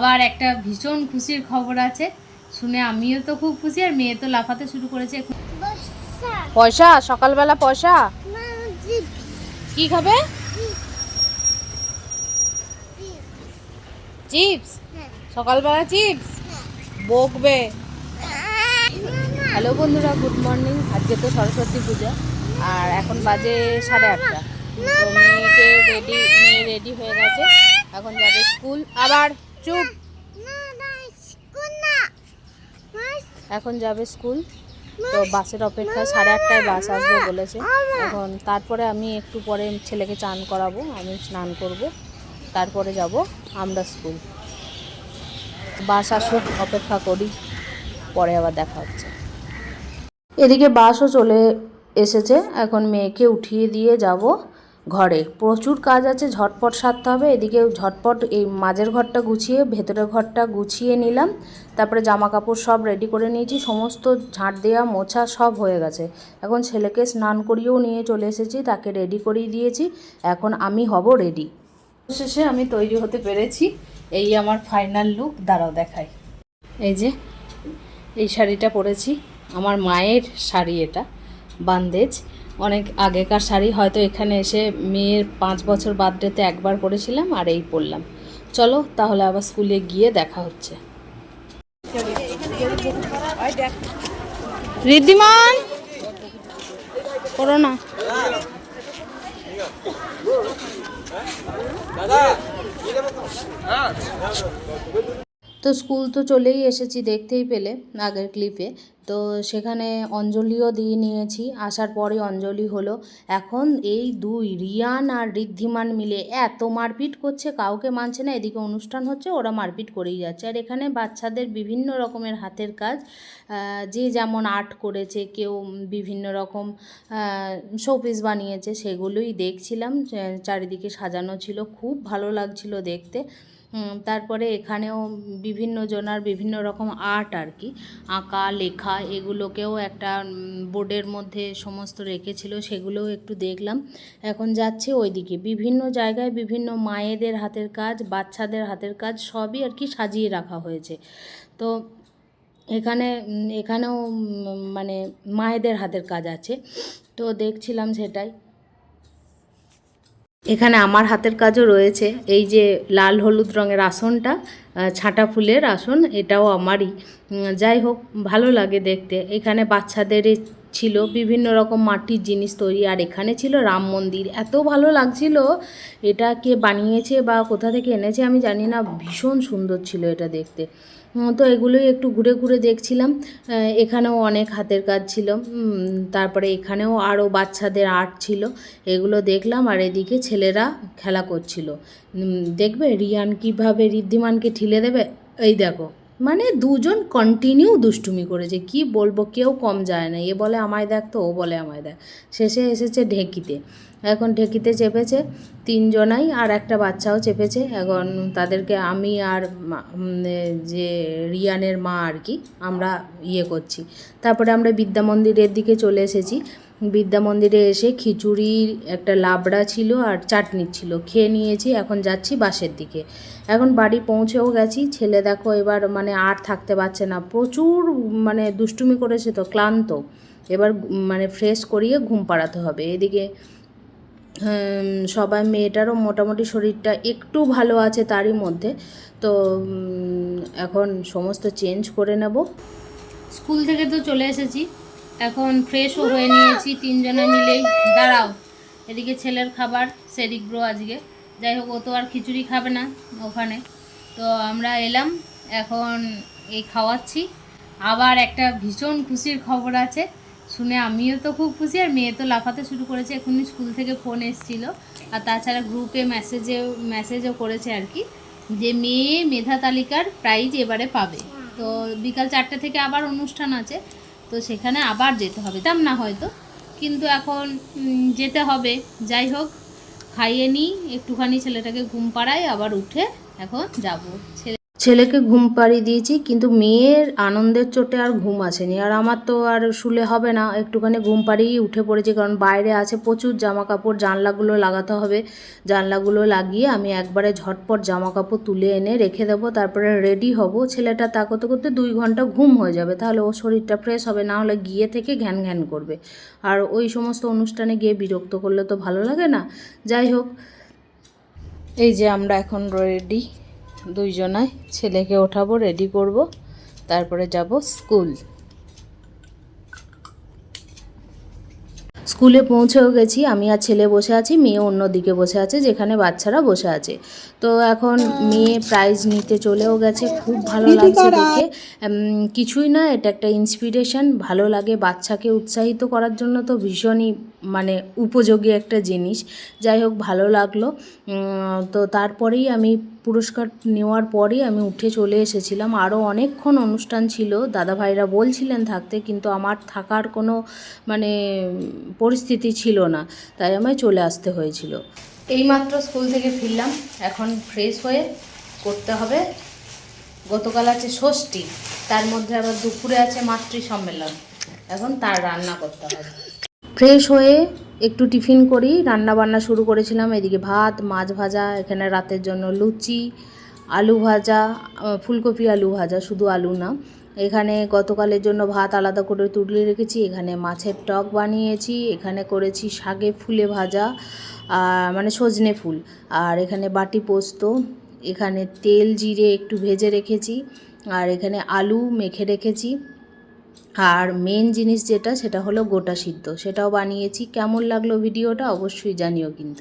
আবার একটা ভীষণ খুশির খবর আছে শুনে আমিও তো খুব খুশি আর মেয়ে তো লাফাতে শুরু করেছে। পয়সা সকালবেলা পয়সা কি খাবে? চিপস? সকালবেলা চিপস বকবে। হ্যালো বন্ধুরা, গুড মর্নিং। আজকে তো সরস্বতী পূজা আর এখন বাজে 8:30। তো মেয়ে রেডি হয়ে গেছে, এখন যাবে স্কুল। আবার চুপ, এখন যাবে স্কুল। তো বাসের অপেক্ষায় 8:30টায় বাস আসবে বলেছে। এখন তারপরে আমি একটু পরে ছেলেকে চান করাবো, আমি স্নান করব, তারপরে যাব আমরা স্কুল। বাস আসুক, অপেক্ষা করি, পরে আবার দেখা হচ্ছে। এদিকে বাসও চলে এসেছে, এখন মেয়েকে উঠিয়ে দিয়ে যাব ঘরে। প্রচুর কাজ আছে, ঝটপট সারতে হবে। এদিকে ঝটপট এই মাঝের ঘরটা গুছিয়ে ভেতরের ঘরটা গুছিয়ে নিলাম, তারপরে জামা কাপড় সব রেডি করে নিয়েছি, সমস্ত ঝাঁট দেওয়া মোছা সব হয়ে গেছে। এখন ছেলেকে স্নান করিয়েও নিয়ে চলে এসেছি, তাকে রেডি করিয়ে দিয়েছি, এখন আমি হব রেডি। শেষে আমি তৈরি হতে পেরেছি, এই আমার ফাইনাল লুক। দাঁড়াও দেখাই। এই যে এই শাড়িটা পরেছি, আমার মায়ের শাড়ি, এটা বান্দেজ, অনেক আগেকার শাড়ি। হয়তো এখানে এসে মেয়ের 5 বছর বার্থডেতে একবার পরেছিলাম, আর এই পরলাম। চলো তাহলে আবার স্কুলে গিয়ে দেখা হচ্ছে। ঋদ্ধিমান করো না। তো স্কুল তো চলেই এসেছি, দেখতেই পেলে আগের ক্লিপে। তো সেখানে অঞ্জলিও দিয়ে নিয়েছি, আসার পরে অঞ্জলি হলো। এখন এই দুই রিয়ান আর ঋদ্ধিমান মিলে এত মারপিট করছে, কাউকে মানছে না। এদিকে অনুষ্ঠান হচ্ছে, ওরা মারপিট করেই যাচ্ছে। আর এখানে বাচ্চাদের বিভিন্ন রকমের হাতের কাজ, যে যেমন আর্ট করেছে, কেউ বিভিন্ন রকম শোপিস বানিয়েছে, সেগুলোই দেখছিলাম। চারিদিকে সাজানো ছিল, খুব ভালো লাগছিল দেখতে। তারপরে এখানেও বিভিন্ন জনার বিভিন্ন রকম আর্ট আর কি, আঁকা লেখা, এগুলোকেও একটা বোর্ডের মধ্যে সমস্ত রেখেছিল, সেগুলোও একটু দেখলাম। এখন যাচ্ছে ওইদিকে, বিভিন্ন জায়গায় বিভিন্ন মায়েদের হাতের কাজ, বাচ্চাদের হাতের কাজ সবই আর কি সাজিয়ে রাখা হয়েছে। তো এখানেও মানে মায়েদের হাতের কাজ আছে, তো দেখছিলাম সেটাই। এখানে আমার হাতের কাজও রয়েছে, এই যে লাল হলুদ রঙের আসনটা, ছাঁটা ফুলের আসন, এটাও আমারই। যাই হোক, ভালো লাগে দেখতে। এখানে বাচ্চাদের ছিল বিভিন্ন রকম মাটির জিনিস তৈরি, আর এখানে ছিল রাম মন্দির। এত ভালো লাগছিল, এটা কে বানিয়েছে বা কোথা থেকে এনেছে আমি জানি না, ভীষণ সুন্দর ছিল এটা দেখতে। তো এগুলোই একটু ঘুরে ঘুরে দেখছিলাম। এখানেও অনেক হাতের কাজ ছিল, তারপরে এখানেও আরও বাচ্চাদের আর্ট ছিল, এগুলো দেখলাম। আর এদিকে ছেলেরা খেলা করছিল। দেখবে রিয়ান কীভাবে ঋদ্ধিমানকে ঠিলে দেবে, এই দেখো, মানে দুজন কন্টিনিউ দুষ্টুমি করেছে, কি বলবো, কেউ কম যায় না। এ বলে আমায় দেখ, তো ও বলে আমায় দেখ। শেষে এসেছে ঢেঁকিতে, এখন ঢেঁকিতে চেপেছে 3 জনাই, আর একটা বাচ্চাও চেপেছে। এখন তাদেরকে আমি আর যে রিয়ানের মা আর কি, আমরা করছি। তারপরে আমরা বিদ্যা মন্দিরের দিকে চলে এসেছি। বিদ্যা মন্দিরে এসে খিচুড়ির একটা লাবড়া ছিল আর চাটনি ছিল, খেয়ে নিয়েছি। এখন যাচ্ছি বাসের দিকে। এখন বাড়ি পৌঁছেও গেছি। ছেলে দেখো এবার মানে আর থাকতে পারছে না, প্রচুর মানে দুষ্টুমি করেছে, তো ক্লান্ত। এবার মানে ফ্রেশ করিয়ে ঘুম পাড়াতে হবে। এদিকে সবাই, মেয়েটারও মোটামুটি শরীরটা একটু ভালো আছে তারই মধ্যে। তো এখন সমস্ত চেঞ্জ করে নেব। স্কুল থেকে তো চলে এসেছি, এখন ফ্রেশও হয়ে নিয়েছি 3 জনে মিলেই। দাঁড়াও, এদিকে ছেলের খাবার সেরিব্রো আজকে। যাই হোক, ও তো আর খিচুড়ি খাবে না ওখানে, তো আমরা এলাম, এখন এই খাওয়াচ্ছি। আবার একটা ভীষণ খুশির খবর আছে শুনে আমিও তো খুব খুশি আর মেয়ে তো লাফাতে শুরু করেছে। এখনই স্কুল থেকে ফোন এসেছিলো, আর তাছাড়া গ্রুপে মেসেজও করেছে আর কি, যে মেয়ে মেধা তালিকার প্রাইজ এবারে পাবে। তো বিকাল 4টে থেকে আবার অনুষ্ঠান আছে, তো সেখানে আবার যেতে হবে, তাম না হয়তো, কিন্তু এখন যেতে হবে। যাই হোক, খাইয়ে নিই একটুখানি, ছেলেটাকে ঘুম পাড়াই, আবার উঠে এখন যাব। ছেলেকে ঘুম পাড়িয়ে দিয়েছি, কিন্তু মেয়ের আনন্দের চোটে আর ঘুম আসেনি। আর আমার তো আর শুলে হবে না, একটুখানি ঘুম পাড়িয়েই উঠে পড়েছি, কারণ বাইরে আছে প্রচুর জামা কাপড়, জানলাগুলো লাগাতে হবে। জানলাগুলো লাগিয়ে আমি একবারে ঝটপট জামা কাপড় তুলে এনে রেখে দেবো, তারপরে রেডি হব। ছেলেটা তা করতে করতে 2 ঘন্টা ঘুম হয়ে যাবে, তাহলে ওর শরীরটা ফ্রেশ হবে, না হলে গিয়ে থেকে ঘ্যান ঘ্যান করবে। আর ওই সমস্ত অনুষ্ঠানে গিয়ে বিরক্ত করলে তো ভালো লাগে না। যাই হোক, এই যে আমরা এখন রেডি দুইজনায়, ছেলেকে ওঠাবো, রেডি করব, তারপরে যাব স্কুল। স্কুলে পৌঁছেও গেছি, আমি আর ছেলে বসে আছি, মেয়ে অন্য দিকে বসে আছে যেখানে বাচ্চারা বসে আছে। তো এখন মেয়ে প্রাইজ নিতে চলেও গেছে, খুব ভালো লাগছে দেখে। কিছুই না, এটা একটা ইন্সপিরেশন, ভালো লাগে। বাচ্চাকে উৎসাহিত করার জন্য তো ভীষণই মানে উপযোগী একটা জিনিস। যাই হোক, ভালো লাগলো। তো তারপরেই আমি পুরস্কার নেওয়ার পরেই আমি উঠে চলে এসেছিলাম। আরও অনেকক্ষণ অনুষ্ঠান ছিল, দাদাভাইরা বলছিলেন থাকতে, কিন্তু আমার থাকার কোনো মানে পরিস্থিতি ছিল না, তাই আমায় চলে আসতে হয়েছিল। এইমাত্র স্কুল থেকে ফিরলাম, এখন ফ্রেশ হয়ে করতে হবে। গতকাল আছে ষষ্ঠী, তার মধ্যে আবার দুপুরে আছে মাতৃ সম্মেলন, এখন তার রান্না করতে হবে। ফ্রেশ হয়ে একটু টিফিন করি, রান্না বান্না শুরু করেছিলাম। এদিকে ভাত, মাছ ভাজা, এখানে রাতের জন্য লুচি, আলু ভাজা, ফুলকপি আলু ভাজা, শুধু আলু না। এখানে গতকালের জন্য ভাত আলাদা করে তুলে রেখেছি, এখানে মাছের টক বানিয়েছি, এখানে করেছি শাকে ফুলে ভাজা, মানে সজনে ফুল, আর এখানে বাটি পোস্ত, এখানে তেল জিরে একটু ভেজে রেখেছি, আর এখানে আলু মেখে রেখেছি। আর মেন জিনিস যেটা, সেটা হলো গোটা সিদ্ধ, সেটাও বানিয়েছি। কেমন লাগলো ভিডিওটা অবশ্যই জানিও কিন্তু।